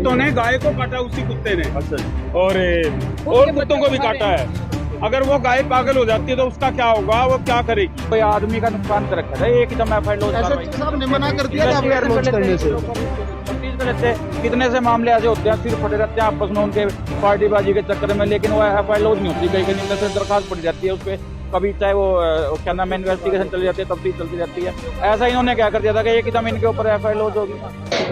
कुत्तों ने गाय को काटा, उसी कुत्ते ने। अच्छा। और कुत्तों को भी काटा है। अगर वो गाय पागल हो जाती है तो उसका क्या होगा, वो क्या करेगी? कोई आदमी का नुकसान कर रखा है, एकदम एफआईआर लॉन्च साहब ने मना कर दिया था लॉन्च करने से। कितने से मामले ऐसे होते हैं, सिर फटे रहते हैं आपस में उनके पार्टीबाजी के चक्कर में, लेकिन वो एफआईआर लॉन्च नहीं होती। कहीं कहीं से दरखास्त पड़ी जाती है उस पर, कभी चाहे वो क्या नाम है इन्वेस्टिगेशन चली जाती है, तब चलती रहती है। ऐसा इन्होंने क्या कर दिया था कि एकदम इनके ऊपर एफआईआर लॉन्च होगी।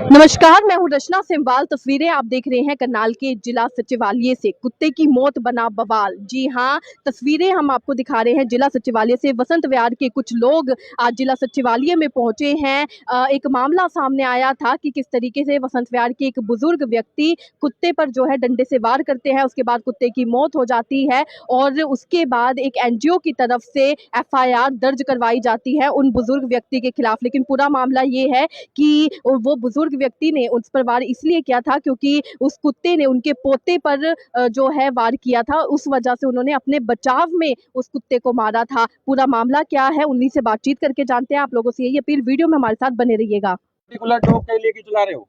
नमस्कार, मैं हूं रचना सिंवाल। तस्वीरें आप देख रहे हैं करनाल के जिला सचिवालय से। कुत्ते की मौत बना बवाल। जी हां, तस्वीरें हम आपको दिखा रहे हैं जिला सचिवालय से। वसंत विहार के कुछ लोग आज जिला सचिवालय में पहुंचे हैं। एक मामला सामने आया था कि किस तरीके से वसंत विहार के एक बुजुर्ग व्यक्ति कुत्ते पर जो है डंडे से वार करते हैं, उसके बाद कुत्ते की मौत हो जाती है और उसके बाद एक एनजीओ की तरफ से एफआईआर दर्ज करवाई जाती है उन बुजुर्ग व्यक्ति के खिलाफ। लेकिन पूरा मामला ये है कि वो बुजुर्ग व्यक्ति ने उस पर वार इसलिए किया था क्योंकि उस कुत्ते ने उनके पोते पर जो है वार किया था, उस वजह से उन्होंने अपने बचाव में उस कुत्ते को मारा था। पूरा मामला क्या है, उन्हीं से बातचीत करके जानते हैं। आप लोगों से यही अपील, वीडियो में हमारे साथ बने रहिएगा। पर्टिकुलर डॉग के लिए की चला रहे हो,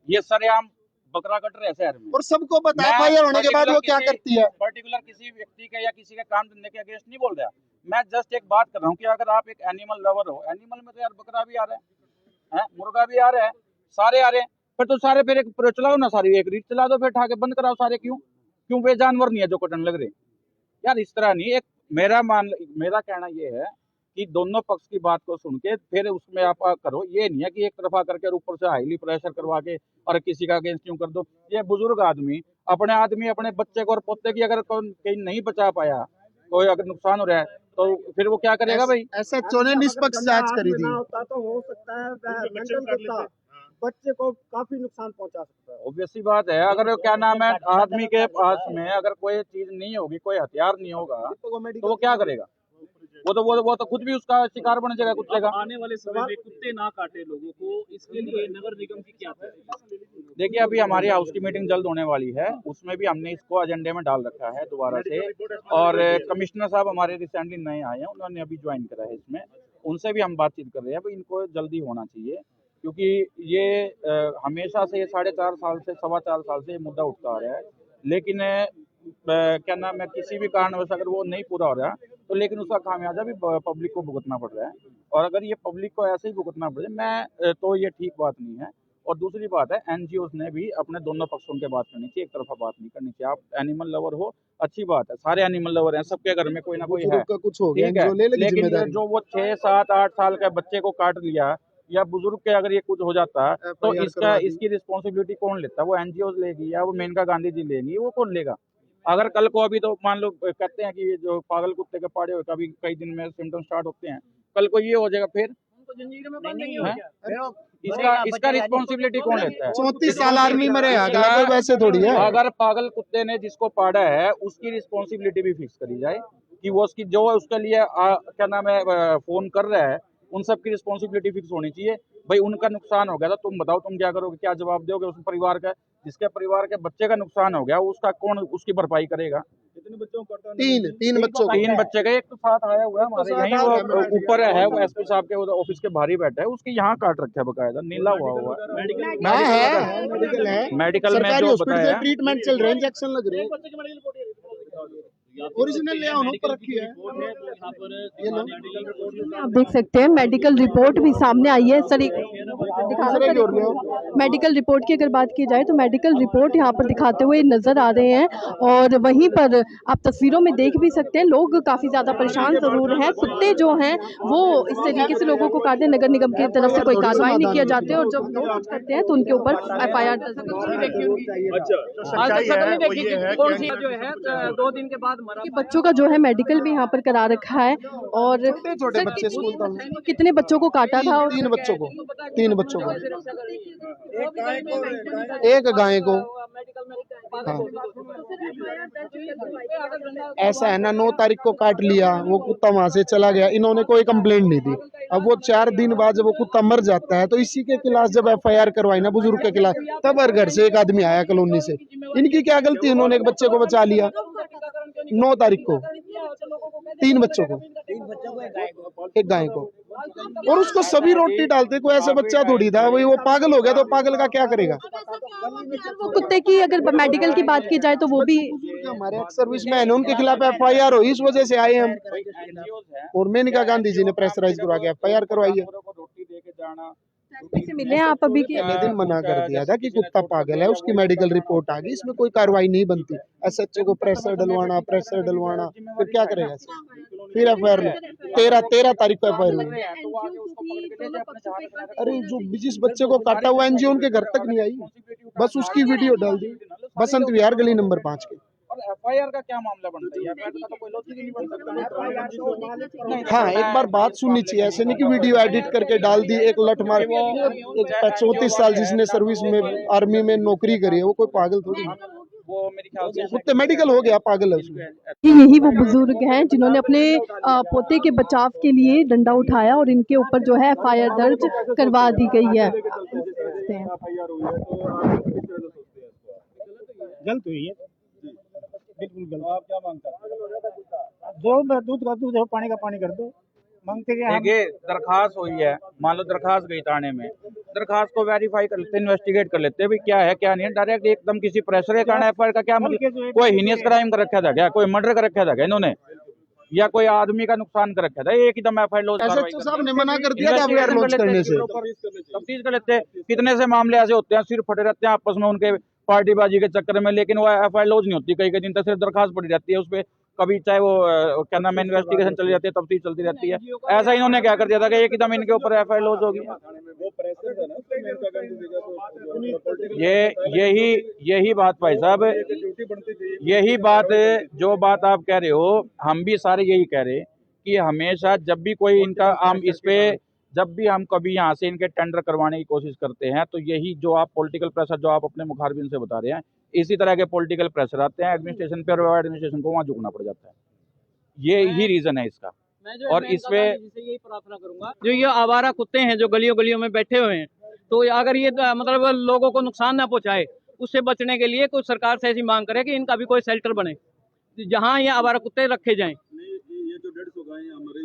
ये सरेआम बकरा कट रहे हैं शहर में। और सबको पता है एफआईआर होने के बाद वो क्या करती है। पर्टिकुलर किसी व्यक्ति के या किसी के काम धंधे के अगेंस्ट नहीं बोल रहा, मैं जस्ट एक बात कर रहा हूँ कि अगर आप एक एनिमल लवर हो, एनिमल में तो यार बकरा भी आ रहा है, मुर्गा भी आ रहा है, सारे आ रहे हैं, फिर तो सारे फिर एक चलाओ ना, सारी एक रीत चला दो, फिर ठाके बंद कराओ सारे। क्यों वे जानवर नहीं है जो कटन लग रहे यार, इस तरह नहीं। एक मेरा कहना ये है कि दोनों पक्ष की बात को सुन के फिर उसमें आप करो। ये नहीं है कि एक तरफा करके ऊपर से हाईली प्रेशर करवा के और किसी का अगेंस्ट क्यों कर दो। ये बुजुर्ग आदमी अपने बच्चे को और पोते की अगर कहीं नहीं बचा पाया, कोई अगर नुकसान हो रहा है तो फिर वो क्या करेगा भाई? एसएचओ ने निष्पक्ष जांच करी थी। तो हो सकता है बच्चे को काफी नुकसान पहुंचा सकता है। ऑब्वियसली बात है, अगर क्या नाम है आदमी के पास में अगर कोई चीज नहीं होगी, कोई हथियार नहीं होगा तो वो क्या करेगा? वो तो खुद भी उसका शिकार बन जाएगा कुत्ते का। आने वाले समय में कुत्ते ना काटे लोगों को, इसके लिए नगर निगम की क्या तैयारी? देखिए, अभी हमारी हाउस की मीटिंग जल्द होने वाली है, उसमें भी हमने इसको एजेंडे में डाल रखा है दोबारा से। और कमिश्नर साहब हमारे रिसेंटली नए आए हैं, उन्होंने अभी ज्वाइन करा है इसमें, उनसे भी हम बातचीत कर रहे हैं। इनको जल्दी होना चाहिए क्योंकि ये हमेशा से, ये 4.5 साल से 4.25 साल से ये मुद्दा उठता आ रहा है। लेकिन क्या नाम है, किसी भी कारणवश अगर वो नहीं पूरा हो रहा तो लेकिन उसका खामियाजा भी पब्लिक को भुगतना पड़ रहा है। और अगर ये पब्लिक को ऐसे ही भुगतना पड़ जाए तो ये ठीक बात नहीं है। और दूसरी बात है, एनजीओज ने भी अपने दोनों पक्षों के बात करनी चाहिए, एक तरफा बात नहीं करनी चाहिए। आप एनिमल लवर हो, अच्छी बात है, सारे एनिमल लवर हैं, सबके घर में कोई ना कोई है, कुछ हो गया, ठीक है। लेकिन जो वो 6, 7, 8 साल के बच्चे को काट लिया या बुजुर्ग के अगर ये कुछ हो जाता है तो इसकी रिस्पॉन्सिबिलिटी कौन लेता है? वो एनजीओ लेगी या वो मेनका गांधी जी लेंगी? वो कौन लेगा? अगर कल को, अभी तो मान लो कहते हैं कि ये जो पागल कुत्ते के पाड़े हुए कभी कई दिन में सिम्टम स्टार्ट होते हैं, कल को ये हो जाएगा फिर इसका रिस्पॉन्सिबिलिटी कौन लेता है? 34 साल आर्मी में रहे, अगला तो वैसे थोड़ी है। अगर पागल कुत्ते ने जिसको पाड़ा है उसकी रिस्पॉन्सिबिलिटी भी फिक्स करी जाए कि वो उसकी जो उसके लिए क्या नाम है फोन कर रहा है, उन सब की रिस्पॉन्सिबिलिटी फिक्स होनी चाहिए। भाई उनका नुकसान हो गया था, तुम बताओ तुम क्या करोगे, क्या जवाब दोगे उस परिवार का? जिसके परिवार के बच्चे का नुकसान हो गया उसका कौन उसकी भरपाई करेगा? कितने बच्चों को? तीन बच्चों को। 3 बच्चे का एक तो साथ आया हुआ है हमारे यहीं, वो ऊपर है, वो एसपी साहब के ऑफिस के बाहर ही बैठा है, उसके यहाँ काट रखा है बकायदा, नीला हुआ है। मेडिकल में जो बताया ट्रीटमेंट चल रहा है, इंजेक्शन लग रहे हैं, ओरिजिनल ले आओ ऊपर रखी है। आप देख सकते हैं मेडिकल रिपोर्ट भी सामने आई है। सर मेडिकल रिपोर्ट की अगर बात की जाए तो मेडिकल रिपोर्ट यहाँ पर दिखाते हुए नजर आ रहे हैं। और वहीं पर आप तस्वीरों में देख भी सकते हैं, लोग काफी ज्यादा परेशान जरूर हैं। कुत्ते जो हैं वो इस तरीके से लोगों को काटते, नगर निगम की तरफ से कोई कार्रवाई नहीं किया जाती और जब लोग कुछ करते हैं तो उनके ऊपर एफआईआर दो दिन के बाद बच्चों का जो है मेडिकल भी यहाँ पर करा रखा है। और छोटे बच्चे स्कूल का। कितने बच्चों को काटा था? 3 बच्चों को, 3 बच्चों को, एक गाय को। हाँ। ऐसा है ना, 9 तारीख को काट लिया, वो कुत्ता वहां से चला गया, इन्होंने कोई कंप्लेंट नहीं दी। अब वो 4 दिन बाद जब वो कुत्ता मर जाता है तो इसी के खिलाफ जब एफआईआर करवाई ना बुजुर्ग के खिलाफ, तब हर घर से एक आदमी आया कॉलोनी से। इनकी क्या गलती, इन्होंने एक बच्चे को बचा लिया 9 तारीख को, 3 बच्चों को, एक गाय को। और उसको सभी रोटी डालते, कोई ऐसा बच्चा थोड़ी था। वही वो पागल हो गया तो पागल का क्या करेगा? वो कुत्ते की अगर मेडिकल की बात की जाए तो वो भी हमारे एक्स सर्विसमैन है, उनके खिलाफ FIR हो, इस वजह से आए हम। और मेनका गांधी जी ने प्रेशराइज करवा के FIR करवाई है। रोटी दे के जाना, से मिले हैं आप अभी के? पहले दिन मना कर दिया था कि कुत्ता पागल है, उसकी मेडिकल रिपोर्ट आ गई, इसमें कोई कार्रवाई नहीं बनती। SHO को प्रेशर डलवाना, फिर क्या करेगा? फिर FIR 13 तारीख को FIR हुई। अरे जो जिस बच्चे को काटा हुआ NGO उनके घर तक नहीं आई, बस उसकी वीडियो डाल दी, बसंत विहार गली नंबर 5 के। और FIR का क्या मामला बनता है? FIR का तो कोई लॉजिक ही नहीं बन सकता। हाँ, एक बार बात सुननी चाहिए, ऐसे नहीं कि वीडियो एडिट करके डाल दी। एक लठ मार, एक 34 साल जिसने सर्विस में आर्मी में नौकरी करी है, वो कोई पागल थोड़ी है। वो मेरे ख्याल से कुत्ते मेडिकल हो गया, पागल है उसमें। यही वो बुजुर्ग हैं जिन्होंने अपने पोते के बचाव के लिए डंडा उठाया और इनके ऊपर जो है FIR दर्ज करवा दी गई है। गलत हुई है, बिल्कुल गलत। आप क्या मांग करते हैं? जो दूध का दूध है, पानी का पानी कर दो। मांगते क्या हम? देखिए, दरखास्त हुई है, मान लो दरखास्त गई थाने में, दरखास्त को वेरीफाई कर लेते, इन्वेस्टिगेट कर लेते भी क्या है क्या नहीं है। डायरेक्ट एकदम किसी प्रेशर के कारण FIR का क्या मतलब? कोई हीनियस क्राइम कर रखा था क्या? कोई मर्डर कर रखा था क्या इन्होंने, या कोई आदमी का नुकसान कर रखा था? एकदम FIR लॉज SHO साहब ने मना कर दिया था FIR लॉन्च करने से। तफ्तीश कर लेते। कितने से मामले ऐसे होते हैं, सिर फटे रहते हैं आपस में उनके पार्टीबाजी के चक्कर में, लेकिन वो FIR लॉज नहीं होती। कई दिन तक सिर्फ दरखास्त पड़ी रहती है उस पर, कभी चाहे वो क्या नाम है, इन्वेस्टिगेशन चली जाती है, तफ्तीश चलती रहती है। ऐसा इन्होंने क्या कर दिया था कि एकदम इनके ऊपर FIR लॉज होगी। यही बात भाई साहब, यही बात जो बात आप कह रहे हो, हम भी सारे यही कह रहे कि हमेशा जब भी कोई इनका हम इस पे जब भी हम कभी यहाँ से इनके टेंडर करवाने की कोशिश करते हैं, तो यही जो आप पॉलिटिकल प्रेशर जो आप अपने मुखारबिन से बता रहे हैं, इसी तरह के पॉलिटिकल प्रेशर आते हैं एडमिनिस्ट्रेशन पे, और एडमिनिस्ट्रेशन को वहाँ झुकना पड़ जाता है। ये ही रीजन है इसका। और इसमें यही प्रार्थना करूंगा, जो ये आवारा कुत्ते हैं जो गलियों गलियों में बैठे हुए हैं, तो अगर ये मतलब लोगों को नुकसान ना पहुंचाए, उससे बचने के लिए कुछ सरकार से ऐसी मांग करे कि इनका भी कोई शेल्टर बने जहां ये आवारा कुत्ते रखे जाएं। ये जो 150 गायें हमारे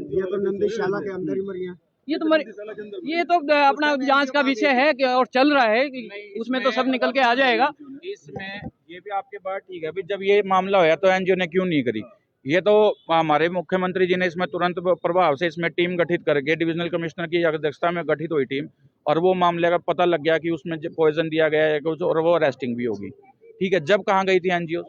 ये तो नंदीशाला के अंदर ही मर गया। ये तो अपना जांच का विषय है कि और चल रहा है कि उसमें तो सब निकल के आ जाएगा। इसमें ये भी आपकी बात ठीक है, अभी जब ये मामला होया तो NGO ने क्यों नहीं करी? ये तो हमारे मुख्यमंत्री जी ने इसमें तुरंत प्रभाव से इसमें टीम गठित करके, डिविजनल कमिश्नर की अध्यक्षता में गठित हुई टीम, और वो मामले का पता लग गया कि उसमें पॉइजन दिया गया है कुछ, और वो अरेस्टिंग भी होगी। ठीक है, जब कहाँ गई थी NGO?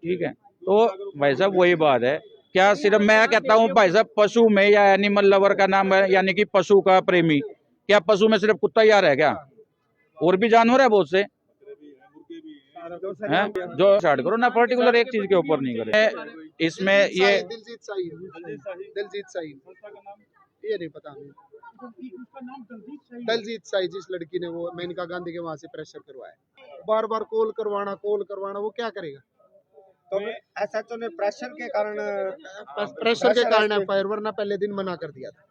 ठीक है, तो भाई साहब वही बात है, क्या सिर्फ मैं कहता हूँ भाई साहब, पशु में या एनिमल लवर का नाम है, यानी कि पशु का प्रेमी, क्या पशु में सिर्फ कुत्ता यार है क्या? और भी जानवर है बहुत से हैं, जो स्टार्ट करो ना, पर्टिकुलर एक चीज के ऊपर नहीं करे। इसमें ये दिलजीत साई, ये नहीं पता हमें। दलजीत साई, जिस लड़की ने वो मेनका गांधी के वहां से प्रेशर करवाया, बार बार कॉल करवाना, वो क्या करेगा? तो SHO ने प्रेशर के कारण FIR, वरना पहले दिन मना कर दिया था।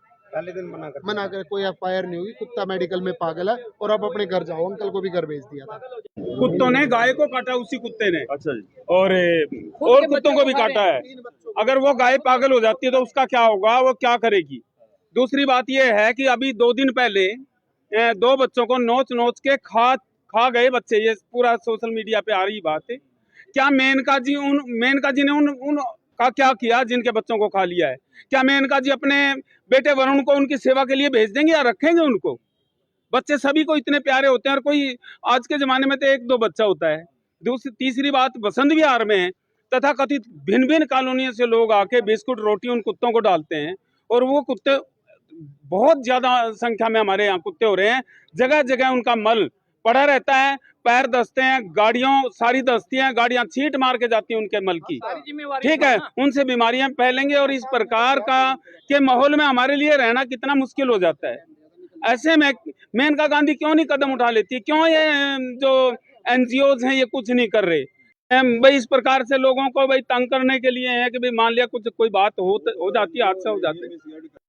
मना कर कोई FIR नहीं हुई, कुत्ता मेडिकल में पागल है, और अब अपने घर जाओ। अंकल को भी घर भेज दिया था। कुत्तों ने गाय को काटा, उसी कुत्ते ने। अच्छा जी। और कुत्तों को भी काटा है। अगर वो गाय पागल हो जाती है तो उसका क्या होगा, वो क्या करेगी? दूसरी बात ये है कि अभी 2 दिन पहले 2 बच्चों को नोच के खा गए बच्चे। ये पूरा सोशल मीडिया पे आ रही बात है। क्या मेनका जी ने उन का क्या किया जिनके बच्चों को खा लिया है? क्या मेनका जी अपने बेटे वरुण को उनकी सेवा के लिए भेज देंगे या रखेंगे उनको? बच्चे सभी को इतने प्यारे होते हैं, और कोई आज के जमाने में तो 1-2 बच्चा होता है। तीसरी बात, बसंत विहार में तथा कथित भिन्न भिन्न कॉलोनियों से लोग आके बिस्कुट रोटी उन कुत्तों को डालते हैं, और वो कुत्ते बहुत ज्यादा संख्या में हमारे यहाँ कुत्ते हो रहे हैं। जगह जगह उनका मल पड़ा रहता है, पैर दसते हैं, गाड़ियों सारी दसती हैं, गाड़ियां छींट मार के जाती हैं उनके मल की। ठीक है, उनसे बीमारियां फैलेंगे, और इस प्रकार के माहौल में हमारे लिए रहना कितना मुश्किल हो जाता है। ऐसे में मेनका गांधी क्यों नहीं कदम उठा लेती? क्यों ये जो NGOs हैं ये कुछ नहीं कर रहे? भाई इस प्रकार से लोगों को भाई तंग करने के लिए है कि भाई मान लिया कुछ कोई बात हो जाती है, हादसा हो जाता है।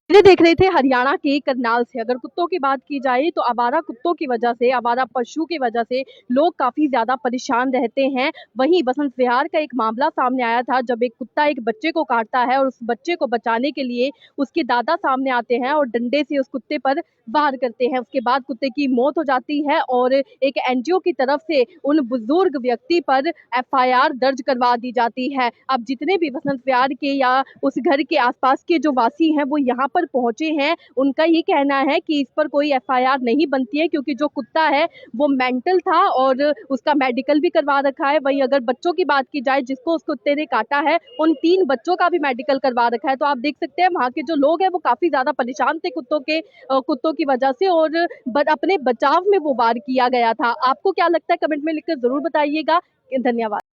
ये देख रहे थे हरियाणा के करनाल से। अगर कुत्तों की बात की जाए तो आवारा कुत्तों की वजह से, आवारा पशु की वजह से लोग काफी ज्यादा परेशान रहते हैं। वहीं बसंत विहार का एक मामला सामने आया था जब एक कुत्ता एक बच्चे को काटता है और उस बच्चे को बचाने के लिए उसके दादा सामने आते हैं और डंडे से उस कुत्ते पर वार करते हैं। उसके बाद कुत्ते की मौत हो जाती है और एक एनजीओ की तरफ से उन बुजुर्ग व्यक्ति पर एफआईआर दर्ज करवा दी जाती है। अब जितने भी बसंत विहार के या उस घर के आसपास के जो वासी हैं वो यहाँ पर पहुंचे हैं, उनका ये कहना है कि इस पर कोई एफआईआर नहीं बनती है क्योंकि जो कुत्ता है वो मेंटल था और उसका मेडिकल भी करवा रखा है। वहीं अगर बच्चों की बात की जाए जिसको उस कुत्ते ने काटा है, उन 3 बच्चों का भी मेडिकल करवा रखा है। तो आप देख सकते हैं वहाँ के जो लोग हैं वो काफी ज्यादा परेशान थे कुत्तों की वजह से और अपने बचाव में वो वार किया गया था। आपको क्या लगता है कमेंट में लिखकर जरूर बताइएगा। धन्यवाद।